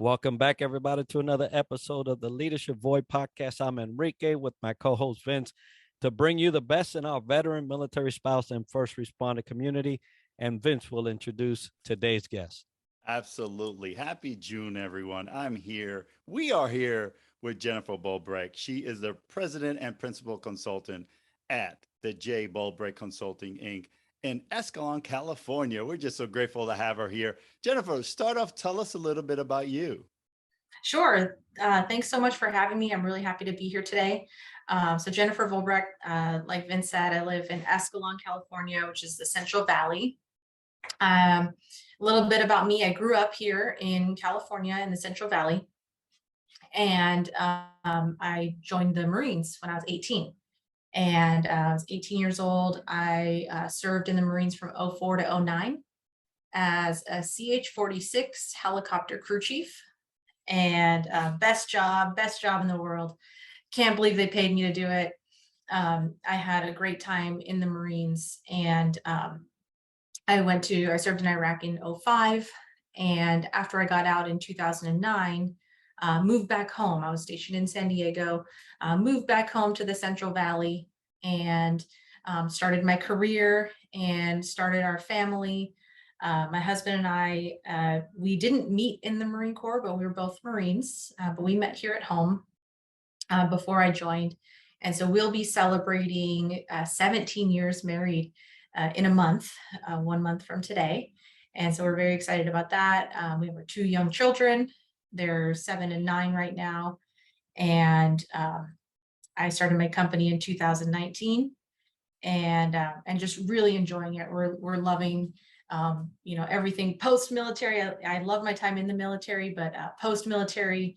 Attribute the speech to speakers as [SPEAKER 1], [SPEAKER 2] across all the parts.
[SPEAKER 1] Welcome back, everybody, to another episode of the Leadership Void podcast. I'm Enrique with my co-host Vince to bring you the best in our veteran, military spouse, and first responder community. And Vince will introduce today's guest.
[SPEAKER 2] Absolutely. Happy June, everyone. I'm here. We are here with Jennifer Vollbrecht. She is the president and principal consultant at the J. Vollbrecht Consulting, Inc. in Escalon, California. We're just so grateful to have her here. Jennifer, start off, tell us a little bit about you.
[SPEAKER 3] Sure. Thanks so much for having me. I'm really happy to be here today. So Jennifer Vollbrecht, like Vince said, I live in Escalon, California, which is the Central Valley. A little bit about me. I grew up here in California in the Central Valley, and I joined the Marines when I was 18. And I was 18 years old. I served in the Marines from 04 to 09 as a CH-46 helicopter crew chief. And best job in the world. Can't believe they paid me to do it. I had a great time in the Marines, and I served in Iraq in 05. And after I got out in 2009, moved back home. I was stationed in San Diego, moved back home to the Central Valley, and started my career and started our family. My husband and I, we didn't meet in the Marine Corps, but we were both Marines, but we met here at home before I joined. And so we'll be celebrating 17 years married in a month, 1 month from today. And so we're very excited about that. We have our 2 young children. They're 7 and 9 right now. And I started my company in 2019 and just really enjoying it. We're loving everything post-military. I love my time in the military, but post-military,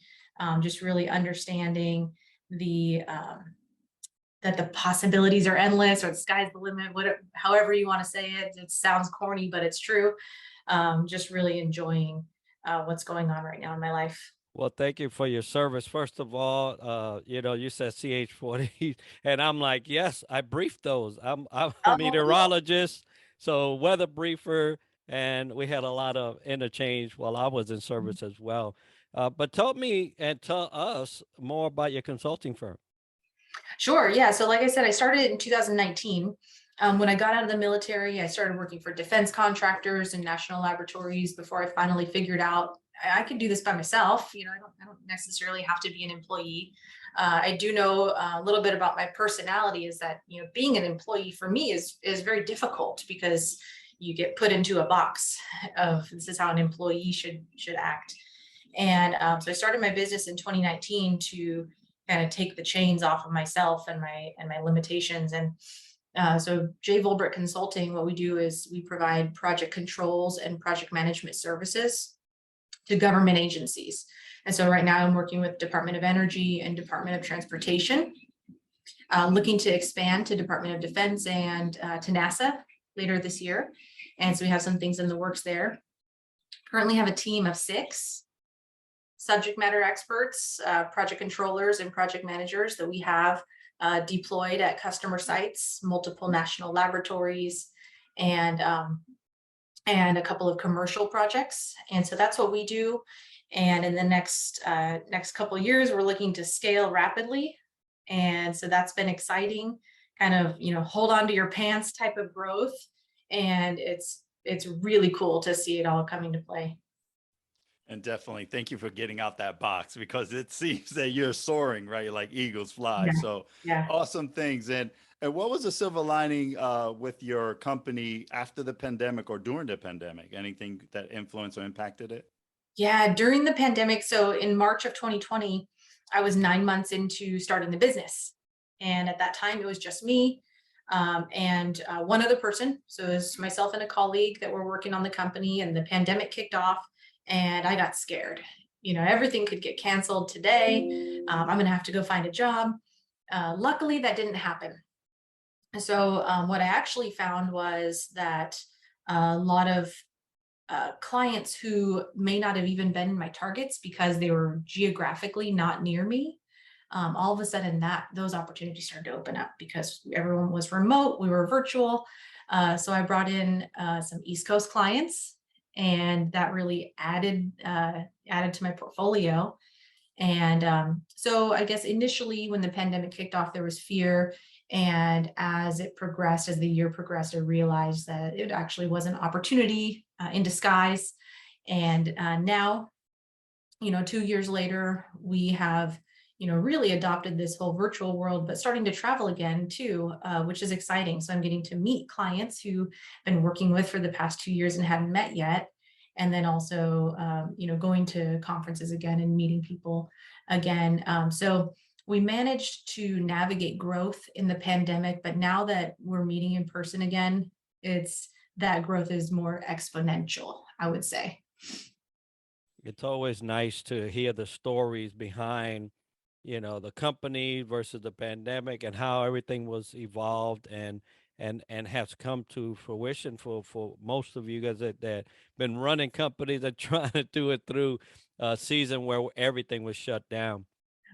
[SPEAKER 3] just really understanding that the possibilities are endless, or the sky's the limit, however you want to say it. It sounds corny, but it's true. Just really enjoying what's going on right now in my life.
[SPEAKER 1] Well, thank you for your service. First of all, you said CH-40, and I'm like, yes, I briefed those. I'm a
[SPEAKER 3] Oh,
[SPEAKER 1] meteorologist, so weather briefer, and we had a lot of interchange while I was in service as well. But tell me and tell us more about your consulting firm.
[SPEAKER 3] sure. Yeah. So like I said, I started in 2019. When I got out of the military, I started working for defense contractors and national laboratories before I finally figured out I could do this by myself. I don't necessarily have to be an employee. I do know a little bit about my personality is that, being an employee for me is very difficult because you get put into a box of this is how an employee should act. And so I started my business in 2019 to kind of take the chains off of myself and my limitations. And so J. Vollbrecht Consulting, what we do is we provide project controls and project management services to government agencies. And so right now I'm working with Department of Energy and Department of Transportation, looking to expand to Department of Defense and to NASA later this year. And so we have some things in the works there. Currently have a team of 6 subject matter experts, project controllers and project managers that we have deployed at customer sites, multiple national laboratories, and a couple of commercial projects. And so that's what we do. And in the next couple of years, we're looking to scale rapidly. And so that's been exciting, kind of, hold on to your pants type of growth. And it's really cool to see it all coming to play.
[SPEAKER 2] And definitely thank you for getting out that box because it seems that you're soaring, right? Like eagles fly.
[SPEAKER 3] Yeah.
[SPEAKER 2] So
[SPEAKER 3] Yeah.
[SPEAKER 2] awesome things. And what was the silver lining with your company after the pandemic or during the pandemic? Anything that influenced or impacted it?
[SPEAKER 3] Yeah, during the pandemic, so in March of 2020, I was 9 months into starting the business. And at that time, it was just me and one other person. So it was myself and a colleague that were working on the company, and the pandemic kicked off and I got scared. Everything could get canceled today. I'm going to have to go find a job. Luckily, that didn't happen. So what I actually found was that a lot of clients who may not have even been my targets because they were geographically not near me, all of a sudden those opportunities started to open up because everyone was remote, we were virtual. So I brought in some East Coast clients, and that really added to my portfolio. And so I guess initially when the pandemic kicked off, there was fear. And as it progressed, as the year progressed, I realized that it actually was an opportunity in disguise. And now, 2 years later, we have, really adopted this whole virtual world, but starting to travel again too, which is exciting. So I'm getting to meet clients who I've been working with for the past 2 years and hadn't met yet. And then also, going to conferences again and meeting people again. So we managed to navigate growth in the pandemic, but now that we're meeting in person again, that growth is more exponential, I would say.
[SPEAKER 1] It's always nice to hear the stories behind, the company versus the pandemic and how everything was evolved and has come to fruition for most of you guys that been running companies and trying to do it through a season where everything was shut down.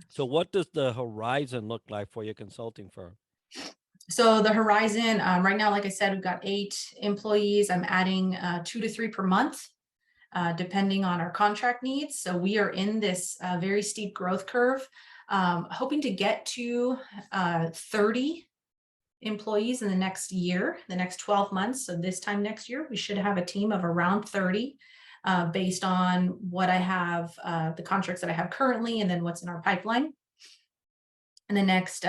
[SPEAKER 1] So what does the horizon look like for your consulting firm?
[SPEAKER 3] So the horizon right now, like I said, we've got 8 employees. I'm adding 2 to 3 per month, depending on our contract needs. So we are in this very steep growth curve, hoping to get to 30 employees in the next year, the next 12 months. So this time next year, we should have a team of around 30 based on what I have, the contracts that I have currently, and then what's in our pipeline. In the next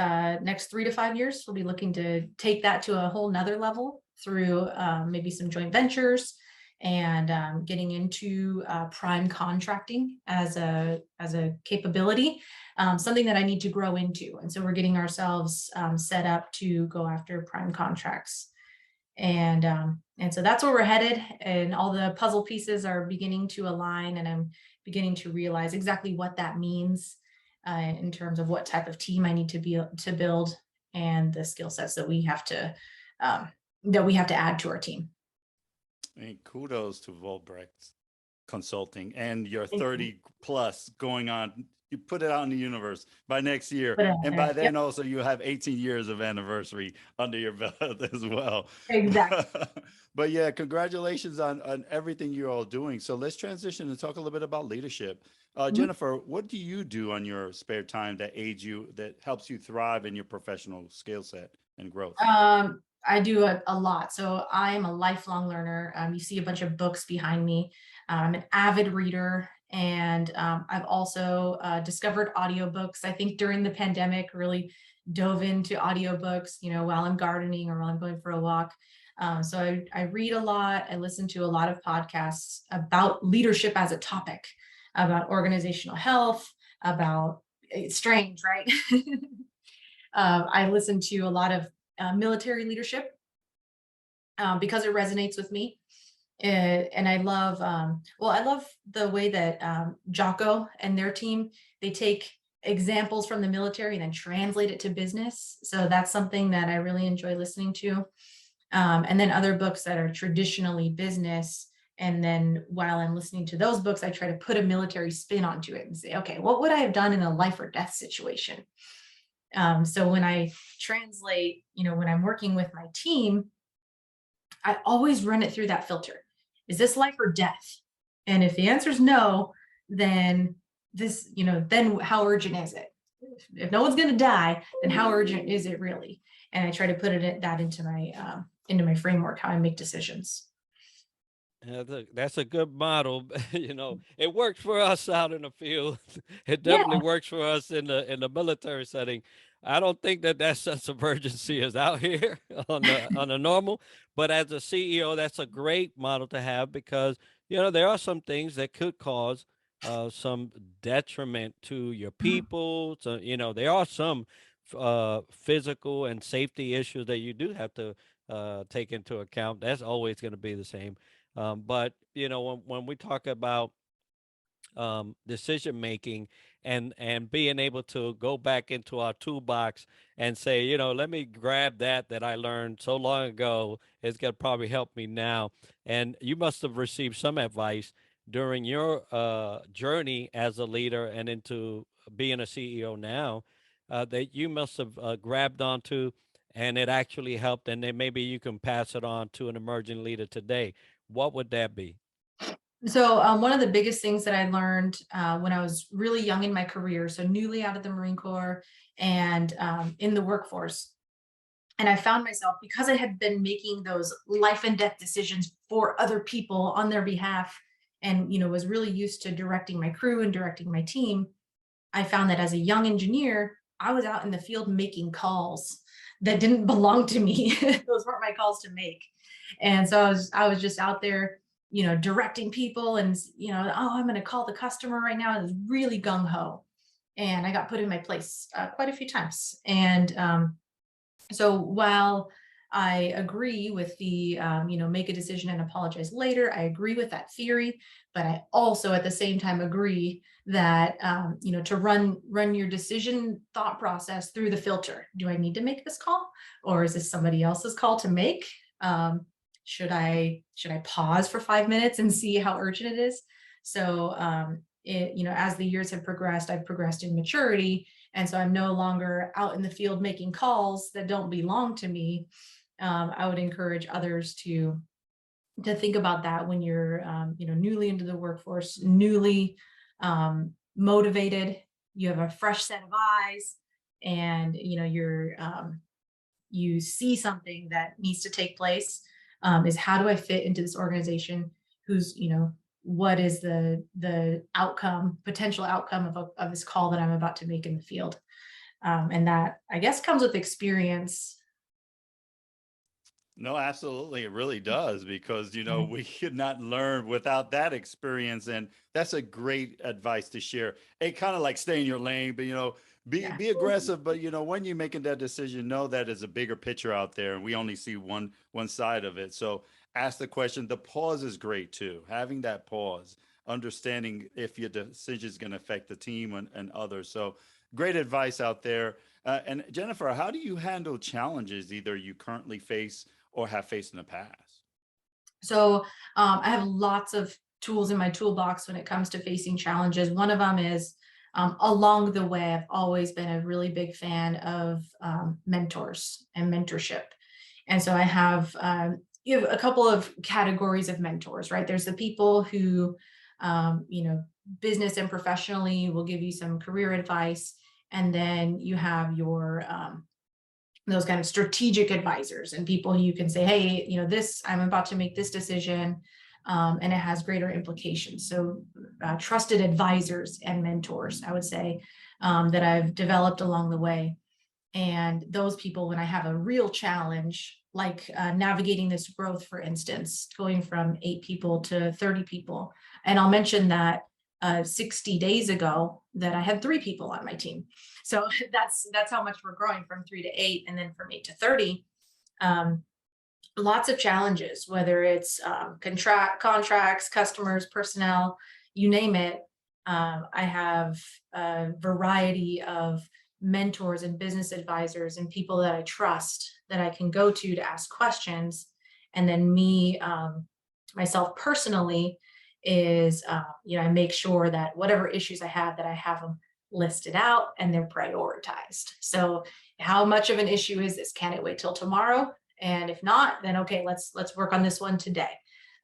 [SPEAKER 3] 3 to 5 years, we'll be looking to take that to a whole nother level through maybe some joint ventures and getting into prime contracting as a capability, something that I need to grow into. And so we're getting ourselves set up to go after prime contracts. And so that's where we're headed, and all the puzzle pieces are beginning to align, and I'm beginning to realize exactly what that means in terms of what type of team I need to build and the skill sets that we have to add to our team.
[SPEAKER 2] And kudos to Vollbrecht Consulting and your 30 plus going on. You put it out in the universe by next year. And by then also you have 18 years of anniversary under your belt as well.
[SPEAKER 3] Exactly.
[SPEAKER 2] But yeah, congratulations on everything you're all doing. So let's transition and talk a little bit about leadership. Jennifer, what do you do on your spare time that aids you, that helps you thrive in your professional skill set and growth?
[SPEAKER 3] I do a lot. So I am a lifelong learner. You see a bunch of books behind me. I'm an avid reader, and I've also discovered audiobooks. I think during the pandemic, really dove into audiobooks, while I'm gardening or while I'm going for a walk. So I read a lot. I listen to a lot of podcasts about leadership as a topic, about organizational health, about, it's strange, right? I listen to a lot of military leadership because it resonates with me. And I love, I love the way that Jocko and their team, they take examples from the military and then translate it to business. So that's something that I really enjoy listening to. And then other books that are traditionally business. And then while I'm listening to those books, I try to put a military spin onto it and say, okay, what would I have done in a life or death situation? So when I translate, when I'm working with my team, I always run it through that filter. Is this life or death? And if the answer is no, then then how urgent is it? If no one's going to die, then how urgent is it really? And I try to put that into my framework, how I make decisions.
[SPEAKER 1] Yeah, that's a good model. It works for us out in the field. It definitely works for us in the military setting. I don't think that sense of urgency is out here on the normal. But as a CEO, that's a great model to have because there are some things that could cause some detriment to your people. So there are some physical and safety issues that you do have to take into account. That's always going to be the same. But when we talk about decision making and being able to go back into our toolbox and say, let me grab that I learned so long ago. It's going to probably help me now. And you must have received some advice during your journey as a leader and into being a CEO now that you must have grabbed onto, and it actually helped. And then maybe you can pass it on to an emerging leader today. What would that be?
[SPEAKER 3] So one of the biggest things that I learned when I was really young in my career, so newly out of the Marine Corps and in the workforce, and I found myself, because I had been making those life and death decisions for other people on their behalf, and was really used to directing my crew and directing my team. I found that as a young engineer, I was out in the field making calls that didn't belong to me. Those weren't my calls to make. And so I was just out there, directing people and, oh, I'm going to call the customer right now. It was really gung ho. And I got put in my place quite a few times. And so while I agree with the, make a decision and apologize later, I agree with that theory, but I also at the same time agree that, to run your decision thought process through the filter. Do I need to make this call, or is this somebody else's call to make? Should I pause for 5 minutes and see how urgent it is? So, as the years have progressed, I've progressed in maturity. And so I'm no longer out in the field making calls that don't belong to me. I would encourage others to think about that when you're, newly into the workforce, newly motivated. You have a fresh set of eyes, and you see something that needs to take place. Is how do I fit into this organization? Who's what is the potential outcome of this call that I'm about to make in the field? And that, I guess, comes with experience.
[SPEAKER 2] No, absolutely. It really does, because, we could not learn without that experience. And that's a great advice to share. It kind of like stay in your lane, but, be aggressive. But, when you're making that decision, know that there's a bigger picture out there, and we only see one side of it. So ask the question. The pause is great too. Having that pause, understanding if your decision is going to affect the team and others. So great advice out there. And Jennifer, how do you handle challenges either you currently face or have faced in the past?
[SPEAKER 3] So I have lots of tools in my toolbox when it comes to facing challenges. One of them is, along the way, I've always been a really big fan of mentors and mentorship. And so I have, you have a couple of categories of mentors, right? There's the people who, business and professionally will give you some career advice. And then you have your, those kind of strategic advisors and people you can say, hey, I'm about to make this decision, and it has greater implications. So trusted advisors and mentors, I would say, that I've developed along the way. And those people, when I have a real challenge, like navigating this growth, for instance, going from 8 people to 30 people. And I'll mention that 60 days ago that I had 3 people on my team. So that's how much we're growing, from 3 to 8, and then from 8 to 30. Lots of challenges, whether it's contracts, customers, personnel, you name it. I have a variety of mentors and business advisors and people that I trust that I can go to ask questions. And then myself personally is, I make sure that whatever issues I have, that I have them listed out and they're prioritized. So how much of an issue is this? Can it wait till tomorrow? And if not, then okay, let's work on this one today.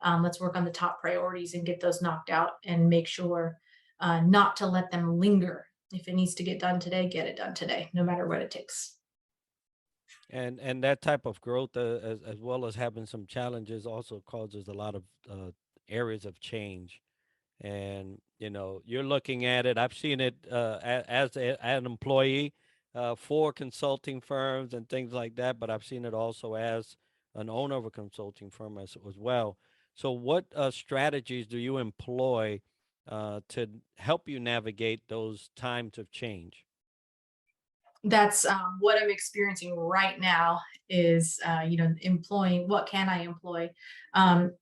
[SPEAKER 3] Let's work on the top priorities and get those knocked out, and make sure not to let them linger. If it needs to get done today, get it done today, no matter what it takes.
[SPEAKER 1] And that type of growth, as well as having some challenges, also causes a lot of areas of change. And you're looking at it. I've seen it as an employee for consulting firms and things like that, but I've seen it also as an owner of a consulting firm as well. So what strategies do you employ to help you navigate those times of change?
[SPEAKER 3] That's what I'm experiencing right now is, employing, what can I employ?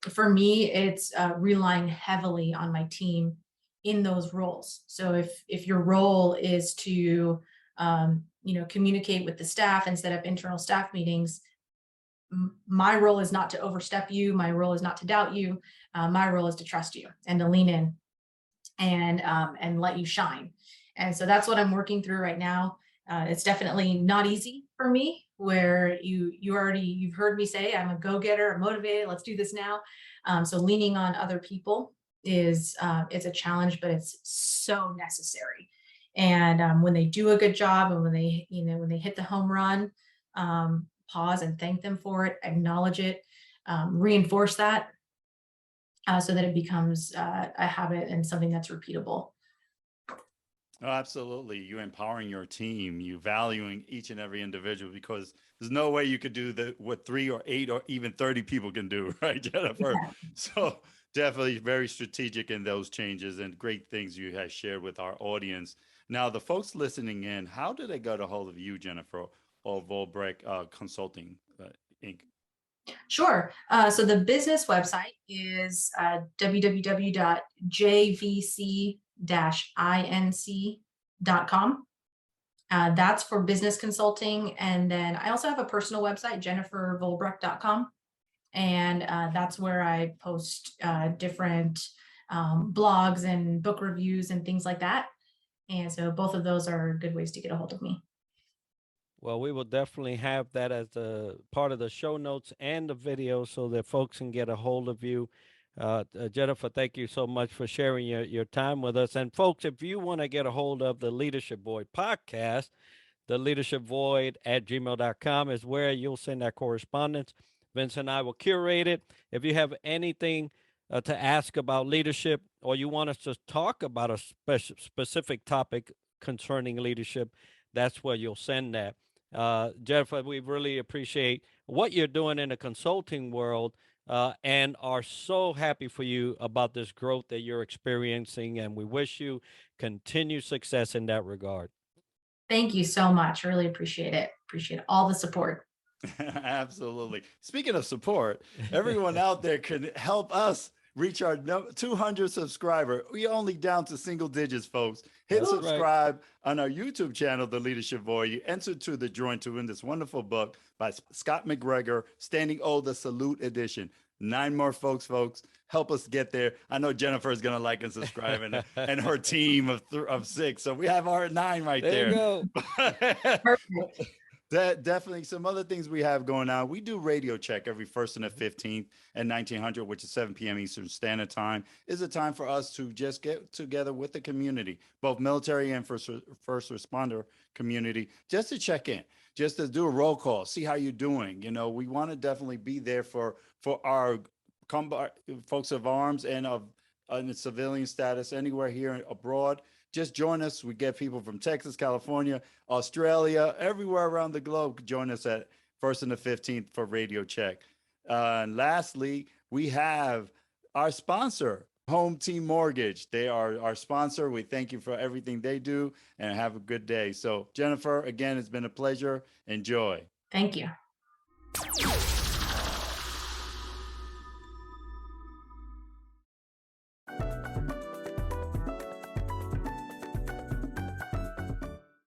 [SPEAKER 3] For me, it's relying heavily on my team in those roles. So if your role is to, communicate with the staff and set up internal staff meetings, my role is not to overstep you. My role is not to doubt you. My role is to trust you and to lean in and let you shine. And so that's what I'm working through right now. It's definitely not easy for me, where you've heard me say I'm a go-getter, I'm motivated, let's do this now. So leaning on other people is it's a challenge, but it's so necessary. And when they do a good job, and when they hit the home run, pause and thank them for it, acknowledge it, reinforce that, so that it becomes a habit and something that's repeatable.
[SPEAKER 2] Oh, absolutely. You empowering your team, you valuing each and every individual, because there's no way you could do what 3 or 8 or even 30 people can do, right, Jennifer?
[SPEAKER 3] Yeah.
[SPEAKER 2] So definitely very strategic in those changes, and great things you have shared with our audience. Now, the folks listening in, how do they get a hold of you, Jennifer, or Vollbrecht Consulting Inc.?
[SPEAKER 3] Sure. So the business website is www.jvc-inc.com. That's for business consulting. And then I also have a personal website, jennifervollbrecht.com. And that's where I post different blogs and book reviews and things like that. And so both of those are good ways to get a hold of me.
[SPEAKER 1] Well, we will definitely have that as a part of the show notes and the video so that folks can get a hold of you. Jennifer, thank you so much for sharing your time with us. And folks, if you want to get a hold of the Leadership Void podcast, the leadershipvoid@gmail.com is where you'll send that correspondence. Vince and I will curate it. If you have anything to ask about leadership, or you want us to talk about a specific topic concerning leadership, that's where you'll send that. Jennifer, we really appreciate what you're doing in the consulting world, and are so happy for you about this growth that you're experiencing. And we wish you continued success in that regard.
[SPEAKER 3] Thank you so much. Really appreciate it. Appreciate all the support.
[SPEAKER 2] Absolutely. Speaking of support, everyone out there can help us reach our 200 subscriber. We only down to single digits, folks. Hit
[SPEAKER 1] That's
[SPEAKER 2] subscribe on our YouTube channel, The Leadership Void. You enter to the drawing to win this wonderful book by Scott McGregor, Standing O, the Salute Edition. 9 more folks. Help us get there. I know Jennifer is going to like and subscribe, and her team of 6. So we have our 9 right there.
[SPEAKER 1] You go.
[SPEAKER 3] Perfect.
[SPEAKER 2] That definitely some other things we have going on. We do radio check every 1st and the 15th at 1900, which is 7 p.m. Eastern Standard Time. Is a time for us to just get together with the community, both military and first responder community, just to check in, just to do a roll call, see how you're doing. You know, we want to definitely be there for our folks of arms and of in the civilian status anywhere here abroad. Just join us. We get people from Texas, California, Australia, everywhere around the globe. Join us at 1st and the 15th for Radio Check. And lastly, we have our sponsor, Home Team Mortgage. They are our sponsor. We thank you for everything they do, and have a good day. So, Jennifer, again, it's been a pleasure. Enjoy.
[SPEAKER 3] Thank you.